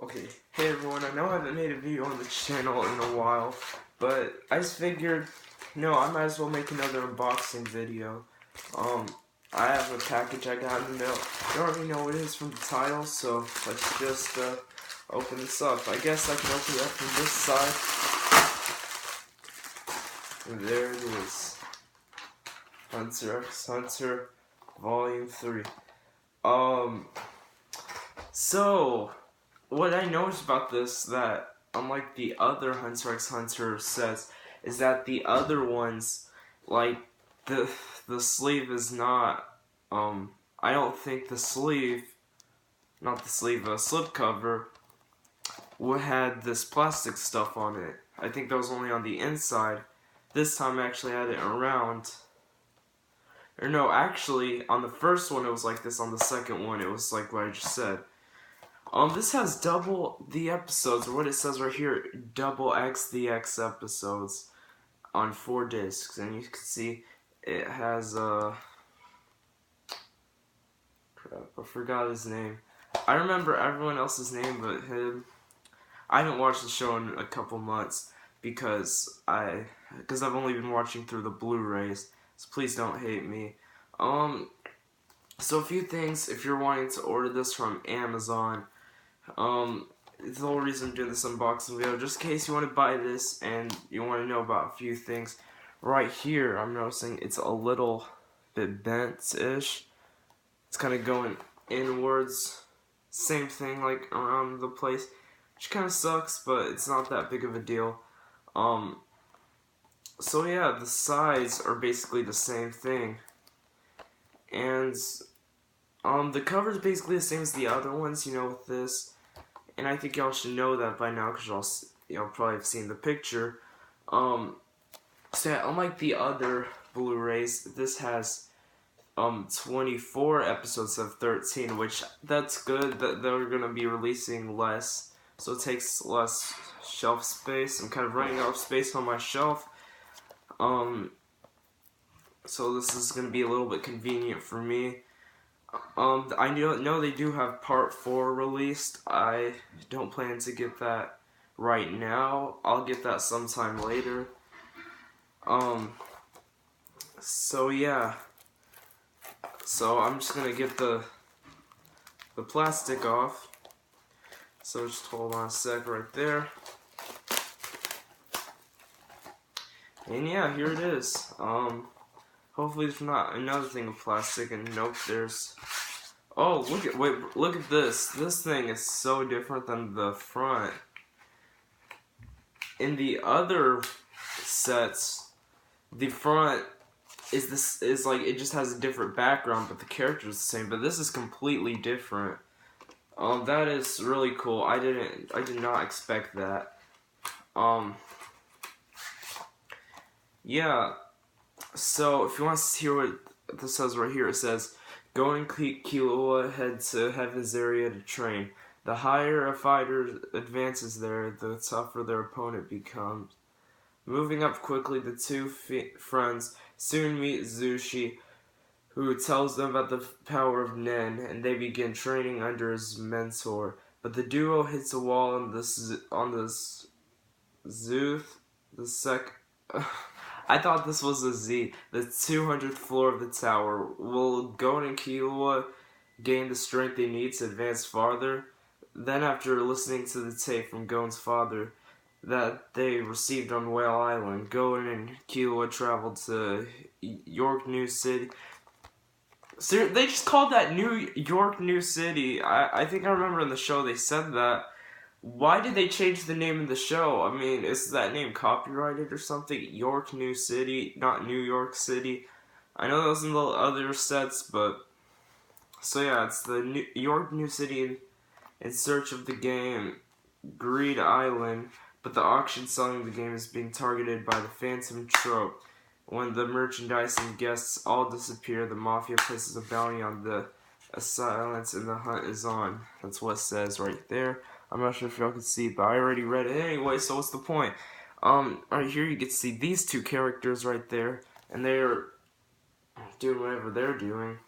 Okay, hey everyone, I know I haven't made a video on the channel in a while, but I just figured, I might as well make another unboxing video. I have a package I got in the mail. You already know what it is from the title, so let's just, open this up. I guess I can open it up from this side. And there it is. Hunter x Hunter, Volume 3. So, what I noticed about this, that unlike the other Hunter x Hunter sets, is that the other ones, like, the sleeve is not, I don't think the sleeve, slipcover, had this plastic stuff on it. I think that was only on the inside. This time I actually had it around. Or no, actually, on the first one it was like this, on the second one it was like what I just said. This has double the episodes, or what it says right here, double X the X episodes on 4 discs, and you can see it has, crap, I forgot his name. I remember everyone else's name but him. I haven't watched the show in a couple months because I've only been watching through the Blu-rays, so please don't hate me. So a few things, if you're wanting to order this from Amazon, the whole reason I'm doing this unboxing video, just in case you want to buy this and you want to know about a few things. Right here, I'm noticing it's a little bit bent-ish. It's kind of going inwards. Same thing, like, around the place, which kind of sucks, but it's not that big of a deal. So yeah, the sides are basically the same thing. And, the cover is basically the same as the other ones, with this. And I think y'all should know that by now, because y'all probably have seen the picture. So yeah, unlike the other Blu-rays, this has 24 episodes of 13, which that's good. That they're gonna be releasing less, so it takes less shelf space. I'm kind of running out of space on my shelf. So this is gonna be a little bit convenient for me. I know they do have part 4 released. I don't plan to get that right now. I'll get that sometime later. So yeah. So I'm just gonna get the plastic off. So just hold on a sec right there. And yeah, here it is. Hopefully there's not another thing of plastic, and nope, there's... Oh, look at this. This thing is so different than the front. In the other sets, the front is like, it just has a different background, but the character is the same. But this is completely different. That is really cool. I did not expect that. Yeah. So, if you want to hear what this says right here, it says, Go and Killua head to Heaven's area to train. The higher a fighter advances there, the tougher their opponent becomes. Moving up quickly, the two friends soon meet Zushi, who tells them about the power of Nen, and they begin training under his mentor. But the duo hits a wall on the I thought this was a Z. The 200th floor of the tower. Will Gon and Killua gain the strength they need to advance farther? Then, after listening to the tape from Gon's father that they received on Whale Island, Gon and Killua traveled to York New City. So they just called that New York New City. I think I remember in the show they said that. Why did they change the name of the show? I mean, is that name copyrighted or something? York New City, not New York City. I know that was in the other sets, but... So yeah, it's the York New City in search of the game, Greed Island, but the auction selling the game is being targeted by the Phantom Trope. When the merchandise and guests all disappear, the Mafia places a bounty on the assailants and the hunt is on. That's what it says right there. I'm not sure if y'all can see, but I already read it anyway, so what's the point? Right here you can see these two characters right there, and they're doing whatever they're doing.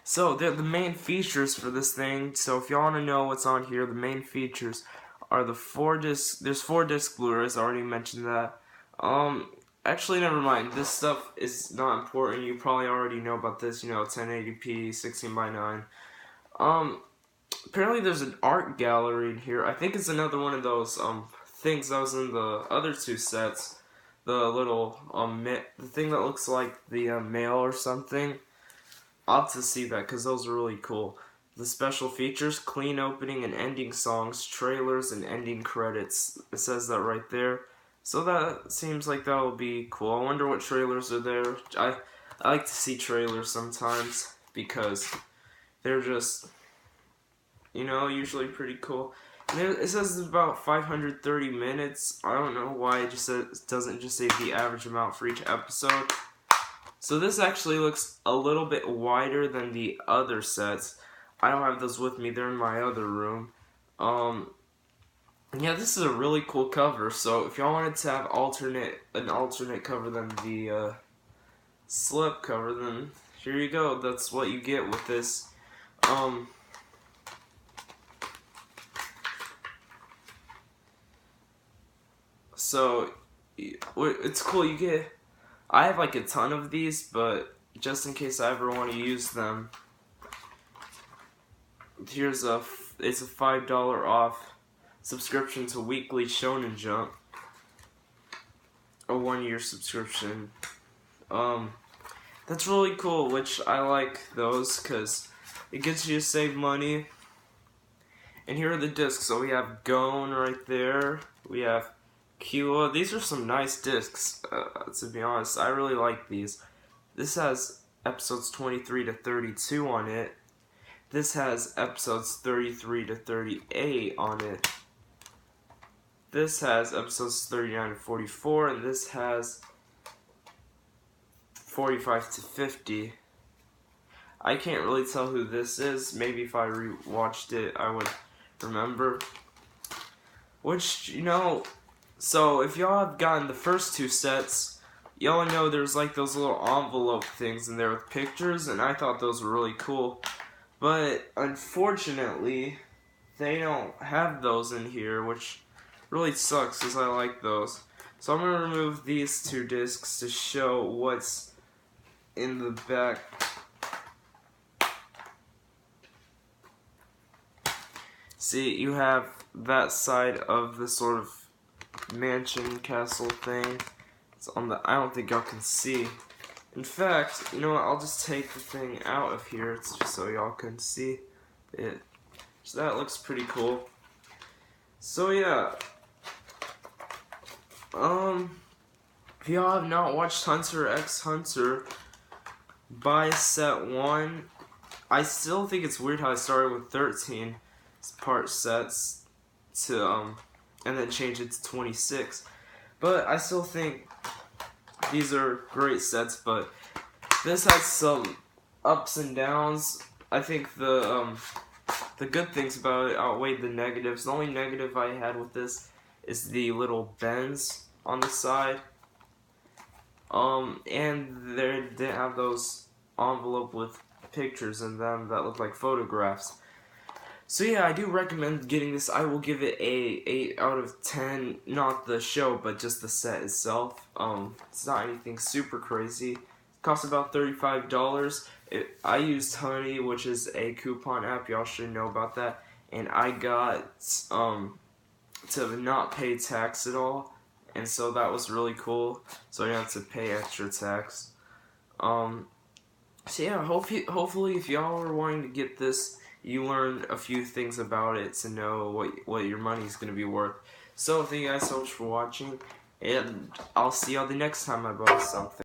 So they're the main features for this thing. So if y'all want to know what's on here, the main features are the 4-disc. There's 4-disc Blu-rays. I already mentioned that. Actually, never mind. This stuff is not important. You probably already know about this. 1080p, 16:9. Apparently there's an art gallery in here. I think it's another one of those things that was in the other two sets. The little the thing that looks like the mail or something. I'll have to see that because those are really cool. The special features: clean opening and ending songs, trailers, and ending credits. It says that right there. So that seems like that will be cool. I wonder what trailers are there. I like to see trailers sometimes because they're just, usually pretty cool. And it says it's about 530 minutes. I don't know why it doesn't just say the average amount for each episode. So this actually looks a little bit wider than the other sets. I don't have those with me. They're in my other room. Yeah, this is a really cool cover. So if y'all wanted to have an alternate cover than the slip cover, then here you go. That's what you get with this. So it's cool. I have like a ton of these, but just in case I ever want to use them, it's a $5 off subscription to Weekly Shonen Jump, a 1-year subscription. That's really cool, which I like those because it gets you to save money. And here are the discs. So we have Gone right there. We have Killua. These are some nice discs, to be honest. I really like these. This has episodes 23 to 32 on it. This has episodes 33 to 38 on it. This has episodes 39 to 44, and this has 45 to 50. I can't really tell who this is. Maybe if I rewatched it, I would remember. Which, so if y'all have gotten the first two sets, y'all know there's like those little envelope things in there with pictures, and I thought those were really cool. But unfortunately, they don't have those in here, which really sucks because I like those. So I'm going to remove these two discs to show what's in the back. See, you have that side of the sort of mansion castle thing. It's on the, I don't think y'all can see. In fact, you know what, I'll just take the thing out of here just so y'all can see it. So that looks pretty cool. So yeah. If y'all have not watched Hunter x Hunter, buy set 1. I still think it's weird how I started with 13 part sets to and then change it to 26. But I still think these are great sets, but this has some ups and downs. I think the good things about it outweighed the negatives. The only negative I had with this is the little bends on the side. And they didn't have those envelope with pictures in them that look like photographs. So yeah, I do recommend getting this. I will give it a 8 out of 10. Not the show, but just the set itself. It's not anything super crazy. It costs about $35. I used Honey, which is a coupon app. Y'all should know about that. And I got to not pay tax at all. And so that was really cool. So I didn't have to pay extra tax. So yeah, hopefully if y'all are wanting to get this, you learn a few things about it to know what your money's going to be worth. So thank you guys so much for watching, and I'll see y'all the next time I buy something.